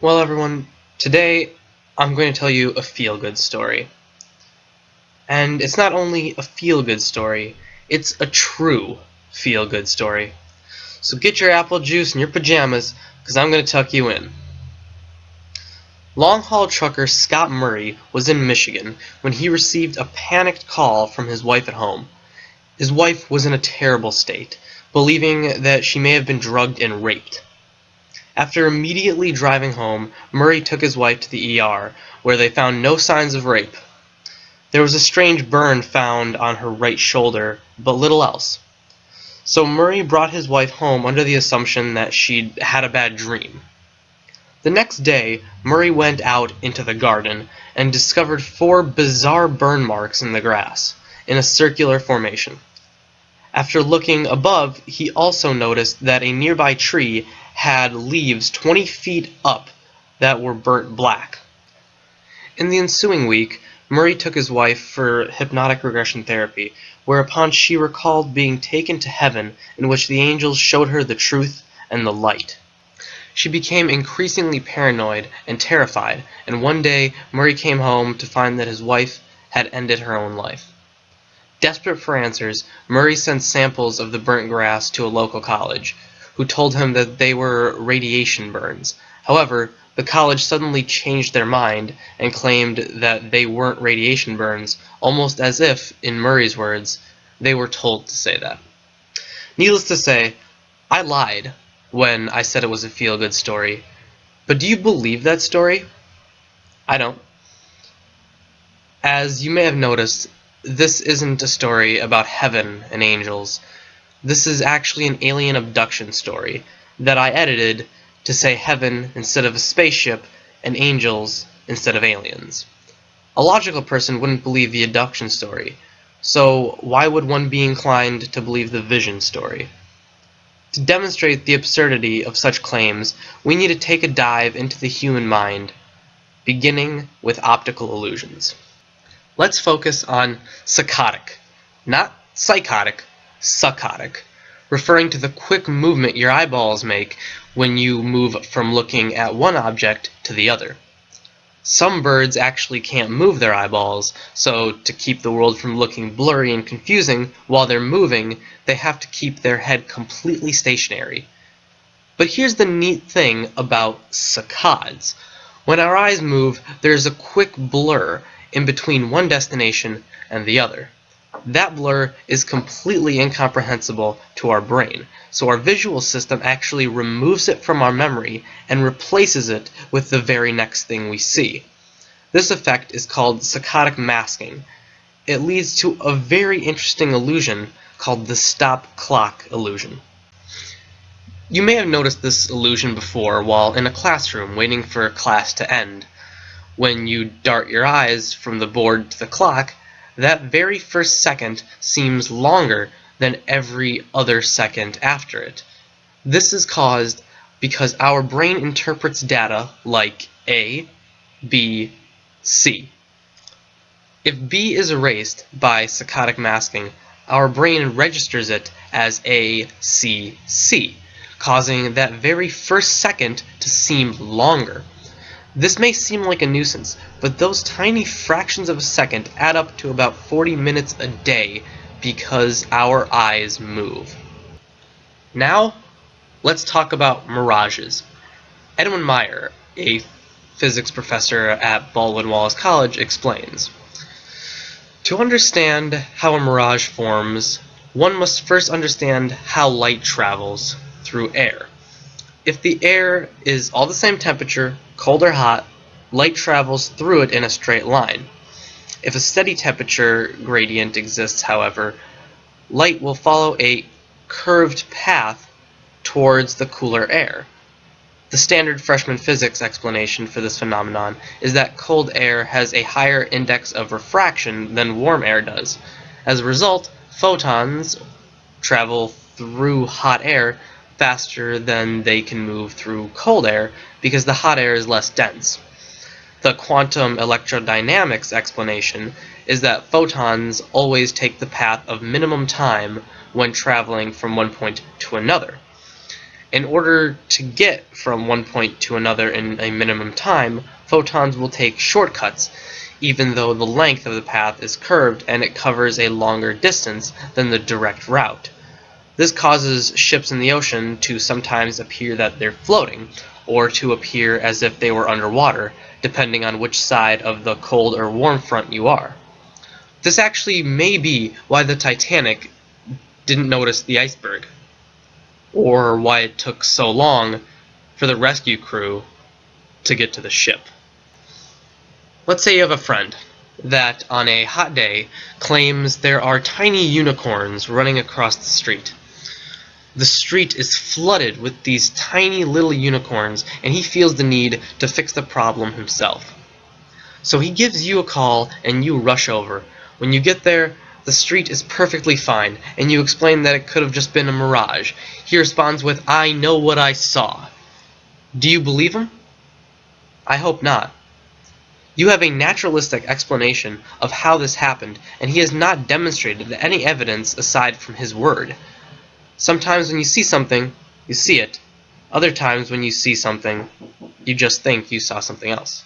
Well, everyone, today I'm going to tell you a feel-good story. And it's not only a feel-good story, it's a true feel-good story. So get your apple juice and your pajamas, because I'm going to tuck you in. Long-haul trucker Scott Murray was in Michigan when he received a panicked call from his wife at home. His wife was in a terrible state, believing that she may have been drugged and raped. After immediately driving home, Murray took his wife to the ER, where they found no signs of rape. There was a strange burn found on her right shoulder, but little else. So Murray brought his wife home under the assumption that she'd had a bad dream. The next day, Murray went out into the garden and discovered 4 bizarre burn marks in the grass, in a circular formation. After looking above, he also noticed that a nearby tree had leaves 20 feet up that were burnt black. In the ensuing week, Murray took his wife for hypnotic regression therapy, whereupon she recalled being taken to heaven, in which the angels showed her the truth and the light. She became increasingly paranoid and terrified, and one day Murray came home to find that his wife had ended her own life. Desperate for answers, Murray sent samples of the burnt grass to a local college, who told him that they were radiation burns. However, the college suddenly changed their mind and claimed that they weren't radiation burns, almost as if, in Murray's words, they were told to say that. Needless to say, I lied when I said it was a feel-good story. But do you believe that story? I don't. As you may have noticed, this isn't a story about heaven and angels. This is actually an alien abduction story that I edited to say heaven instead of a spaceship and angels instead of aliens. A logical person wouldn't believe the abduction story, so why would one be inclined to believe the vision story? To demonstrate the absurdity of such claims, we need to take a dive into the human mind, beginning with optical illusions. Let's focus on saccadic, not psychotic, saccadic, referring to the quick movement your eyeballs make when you move from looking at one object to the other. Some birds actually can't move their eyeballs, so to keep the world from looking blurry and confusing while they're moving, they have to keep their head completely stationary. But here's the neat thing about saccades. When our eyes move, there's a quick blur in between one destination and the other. That blur is completely incomprehensible to our brain, so our visual system actually removes it from our memory and replaces it with the very next thing we see. This effect is called saccadic masking. It leads to a very interesting illusion called the stop clock illusion. You may have noticed this illusion before while in a classroom waiting for class to end. When you dart your eyes from the board to the clock, that very first second seems longer than every other second after it. This is caused because our brain interprets data like A, B, C. If B is erased by saccadic masking, our brain registers it as A, C, C, causing that very first second to seem longer. This may seem like a nuisance, but those tiny fractions of a second add up to about 40 minutes a day because our eyes move. Now, let's talk about mirages. Edwin Meyer, a physics professor at Baldwin Wallace College, explains, "To understand how a mirage forms, one must first understand how light travels through air. If the air is all the same temperature, cold or hot, light travels through it in a straight line. If a steady temperature gradient exists, however, light will follow a curved path towards the cooler air. The standard freshman physics explanation for this phenomenon is that cold air has a higher index of refraction than warm air does. As a result, photons travel through hot air faster than they can move through cold air because the hot air is less dense. The quantum electrodynamics explanation is that photons always take the path of minimum time when traveling from one point to another. In order to get from one point to another in a minimum time, photons will take shortcuts, even though the length of the path is curved and it covers a longer distance than the direct route. This causes ships in the ocean to sometimes appear that they're floating, or to appear as if they were underwater, depending on which side of the cold or warm front you are. This actually may be why the Titanic didn't notice the iceberg, or why it took so long for the rescue crew to get to the ship. Let's say you have a friend that on a hot day claims there are tiny unicorns running across the street. The street is flooded with these tiny little unicorns, and he feels the need to fix the problem himself. So he gives you a call and you rush over. When you get there, the street is perfectly fine, and you explain that it could have just been a mirage. He responds with, "I know what I saw." Do you believe him? I hope not. You have a naturalistic explanation of how this happened, and he has not demonstrated any evidence aside from his word. Sometimes when you see something, you see it. Other times when you see something, you just think you saw something else.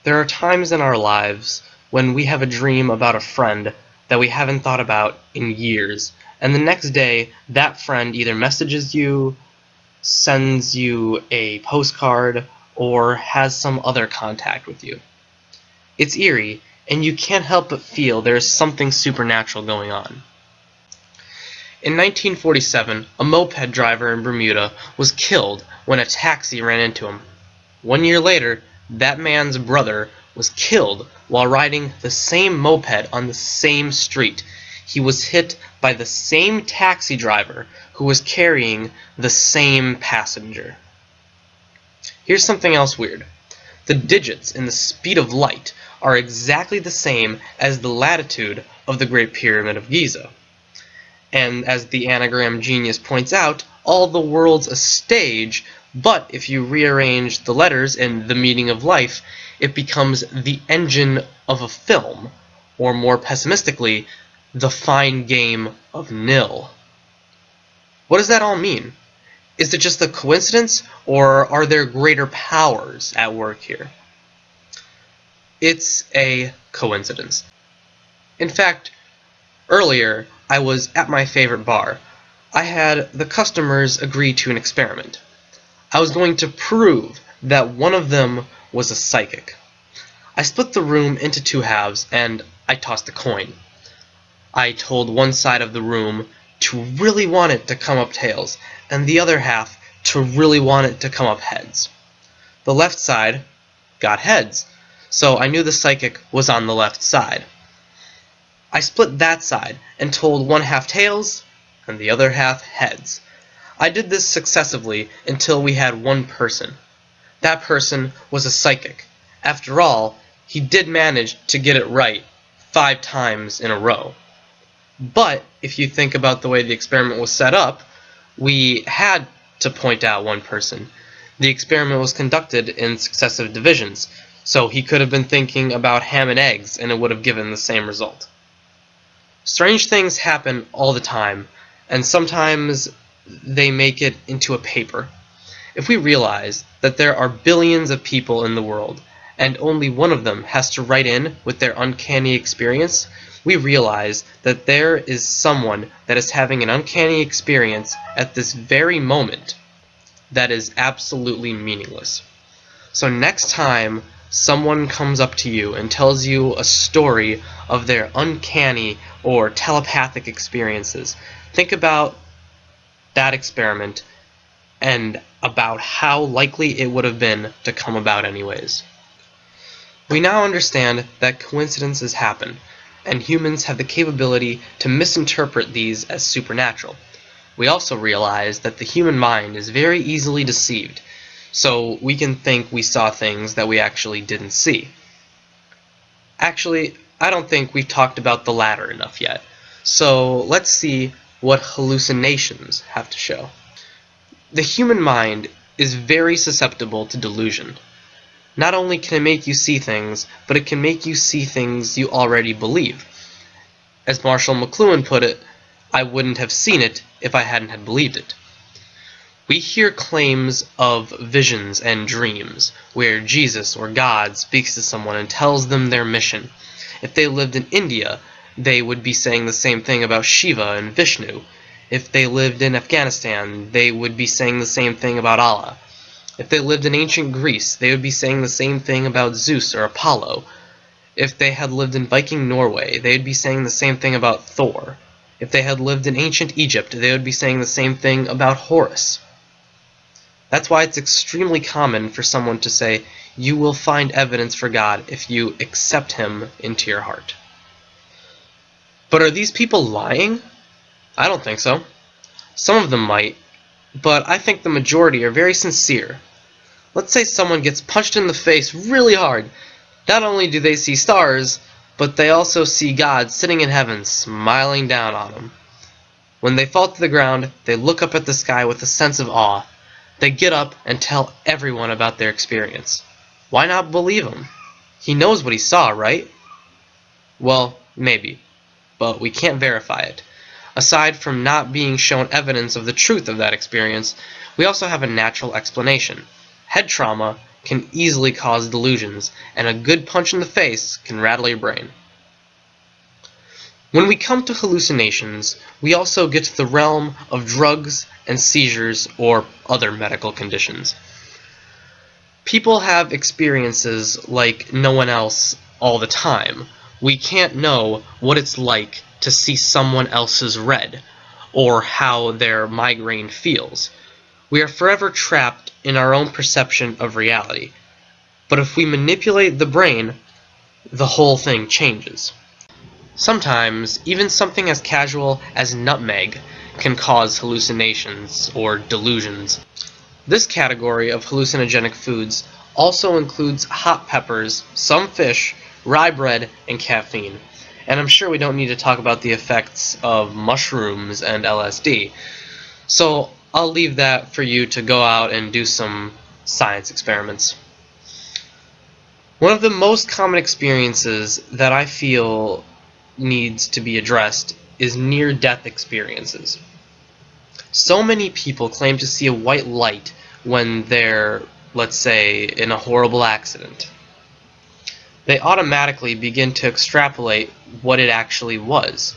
There are times in our lives when we have a dream about a friend that we haven't thought about in years, and the next day that friend either messages you, sends you a postcard, or has some other contact with you. It's eerie, and you can't help but feel there is something supernatural going on. In 1947, a moped driver in Bermuda was killed when a taxi ran into him. 1 year later, that man's brother was killed while riding the same moped on the same street. He was hit by the same taxi driver who was carrying the same passenger. Here's something else weird. The digits in the speed of light are exactly the same as the latitude of the Great Pyramid of Giza. And as the anagram genius points out, all the world's a stage, but if you rearrange the letters in the meaning of life, it becomes the engine of a film, or more pessimistically, the fine game of nil. What does that all mean? Is it just a coincidence, or are there greater powers at work here? It's a coincidence. In fact, earlier I was at my favorite bar. I had the customers agree to an experiment. I was going to prove that one of them was a psychic. I split the room into two halves and I tossed a coin. I told one side of the room to really want it to come up tails, and the other half to really want it to come up heads. The left side got heads, so I knew the psychic was on the left side. I split that side and told one half tails and the other half heads. I did this successively until we had one person. That person was a psychic. After all, he did manage to get it right 5 times in a row. But if you think about the way the experiment was set up, we had to point out one person. The experiment was conducted in successive divisions, so he could have been thinking about ham and eggs and it would have given the same result. Strange things happen all the time, and sometimes they make it into a paper. If we realize that there are billions of people in the world, and only one of them has to write in with their uncanny experience, we realize that there is someone that is having an uncanny experience at this very moment that is absolutely meaningless. So next time someone comes up to you and tells you a story of their uncanny or telepathic experiences, think about that experiment and about how likely it would have been to come about anyways. We now understand that coincidences happen, and humans have the capability to misinterpret these as supernatural. We also realize that the human mind is very easily deceived, so we can think we saw things that we actually didn't see. Actually, I don't think we've talked about the latter enough yet, so let's see what hallucinations have to show. The human mind is very susceptible to delusion. Not only can it make you see things, but it can make you see things you already believe. As Marshall McLuhan put it, I wouldn't have seen it if I hadn't had believed it. We hear claims of visions and dreams, where Jesus or God speaks to someone and tells them their mission. If they lived in India, they would be saying the same thing about Shiva and Vishnu. If they lived in Afghanistan, they would be saying the same thing about Allah. If they lived in ancient Greece, they would be saying the same thing about Zeus or Apollo. If they had lived in Viking Norway, they would be saying the same thing about Thor. If they had lived in ancient Egypt, they would be saying the same thing about Horus. That's why it's extremely common for someone to say, you will find evidence for God if you accept Him into your heart. But are these people lying? I don't think so. Some of them might, but I think the majority are very sincere. Let's say someone gets punched in the face really hard. Not only do they see stars, but they also see God sitting in heaven smiling down on them. When they fall to the ground, they look up at the sky with a sense of awe. They get up and tell everyone about their experience. Why not believe him? He knows what he saw, right? Well, maybe, but we can't verify it. Aside from not being shown evidence of the truth of that experience, we also have a natural explanation. Head trauma can easily cause delusions, and a good punch in the face can rattle your brain. When we come to hallucinations, we also get to the realm of drugs and seizures or other medical conditions. People have experiences like no one else all the time. We can't know what it's like to see someone else's red, or how their migraine feels. We are forever trapped in our own perception of reality. But if we manipulate the brain, the whole thing changes. Sometimes, even something as casual as nutmeg can cause hallucinations or delusions. This category of hallucinogenic foods also includes hot peppers, some fish, rye bread, and caffeine. And I'm sure we don't need to talk about the effects of mushrooms and LSD. So I'll leave that for you to go out and do some science experiments. One of the most common experiences that I feel needs to be addressed is near-death experiences. So many people claim to see a white light when they're, let's say, in a horrible accident. They automatically begin to extrapolate what it actually was.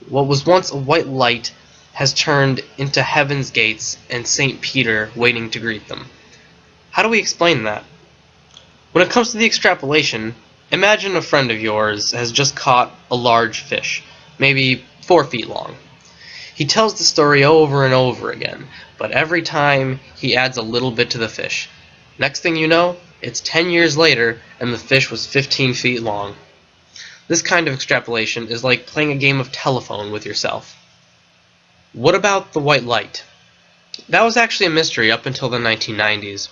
What was once a white light has turned into heaven's gates and St. Peter waiting to greet them. How do we explain that? When it comes to the extrapolation, imagine a friend of yours has just caught a large fish, maybe 4 feet long. He tells the story over and over again, but every time he adds a little bit to the fish. Next thing you know, it's 10 years later and the fish was 15 feet long. This kind of extrapolation is like playing a game of telephone with yourself. What about the white light? That was actually a mystery up until the 1990s.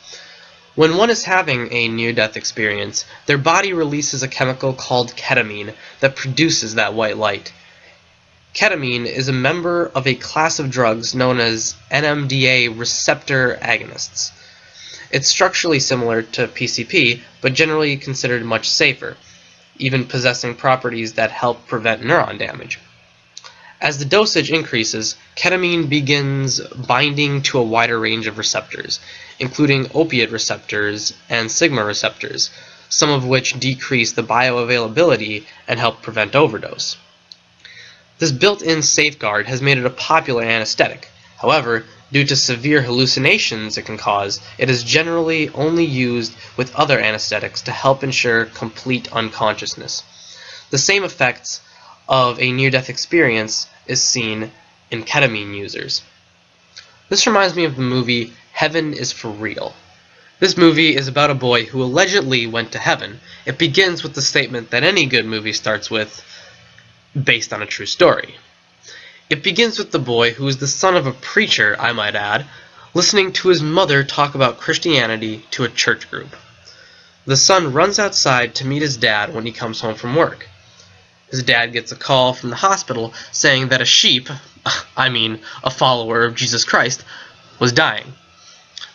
When one is having a near-death experience, their body releases a chemical called ketamine that produces that white light. Ketamine is a member of a class of drugs known as NMDA receptor agonists. It's structurally similar to PCP, but generally considered much safer, even possessing properties that help prevent neuron damage. As the dosage increases, ketamine begins binding to a wider range of receptors, including opiate receptors and sigma receptors, some of which decrease the bioavailability and help prevent overdose. This built-in safeguard has made it a popular anesthetic. However, due to severe hallucinations it can cause, it is generally only used with other anesthetics to help ensure complete unconsciousness. The same effects of a near-death experience is seen in ketamine users. This reminds me of the movie Heaven is for Real. This movie is about a boy who allegedly went to heaven. It begins with the statement that any good movie starts with, based on a true story. It begins with the boy, who is the son of a preacher, I might add, listening to his mother talk about Christianity to a church group. The son runs outside to meet his dad when he comes home from work. His dad gets a call from the hospital saying that a follower of Jesus Christ, was dying.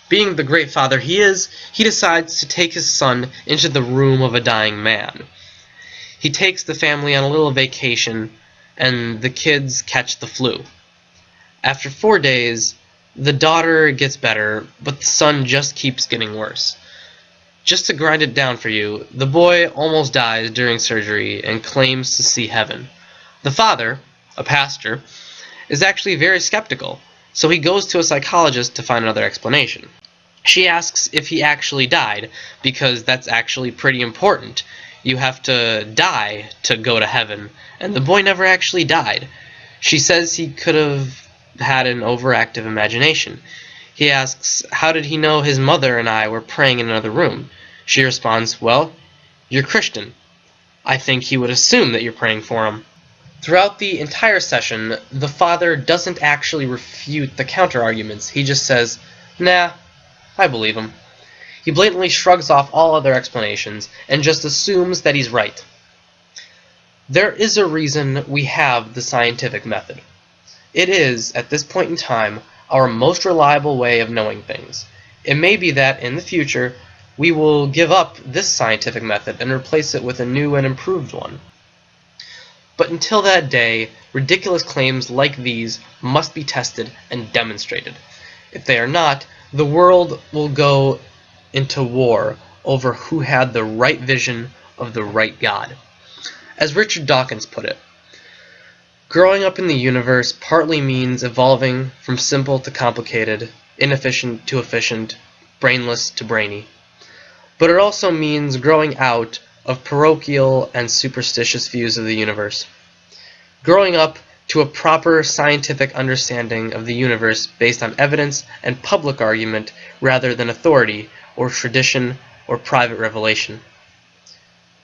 Being the great father he is, he decides to take his son into the room of a dying man. He takes the family on a little vacation, and the kids catch the flu. After 4 days, The daughter gets better, but the son just keeps getting worse. Just to grind it down for you, the boy almost dies during surgery and claims to see heaven. The father, a pastor, is actually very skeptical, so he goes to a psychologist to find another explanation. She asks if he actually died, because that's actually pretty important. You have to die to go to heaven, and the boy never actually died. She says he could have had an overactive imagination. He asks, how did he know his mother and I were praying in another room? She responds, well, you're Christian. I think he would assume that you're praying for him. Throughout the entire session, the father doesn't actually refute the counter-arguments. He just says, nah, I believe him. He blatantly shrugs off all other explanations and just assumes that he's right. There is a reason we have the scientific method. It is, at this point in time, our most reliable way of knowing things. It may be that, in the future, we will give up this scientific method and replace it with a new and improved one. But until that day, ridiculous claims like these must be tested and demonstrated. If they are not, the world will go into war over who had the right vision of the right God. As Richard Dawkins put it, growing up in the universe partly means evolving from simple to complicated, inefficient to efficient, brainless to brainy. But it also means growing out of parochial and superstitious views of the universe. Growing up to a proper scientific understanding of the universe based on evidence and public argument rather than authority or tradition or private revelation.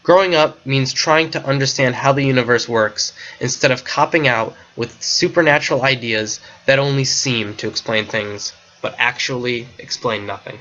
Growing up means trying to understand how the universe works instead of copping out with supernatural ideas that only seem to explain things, but actually explain nothing.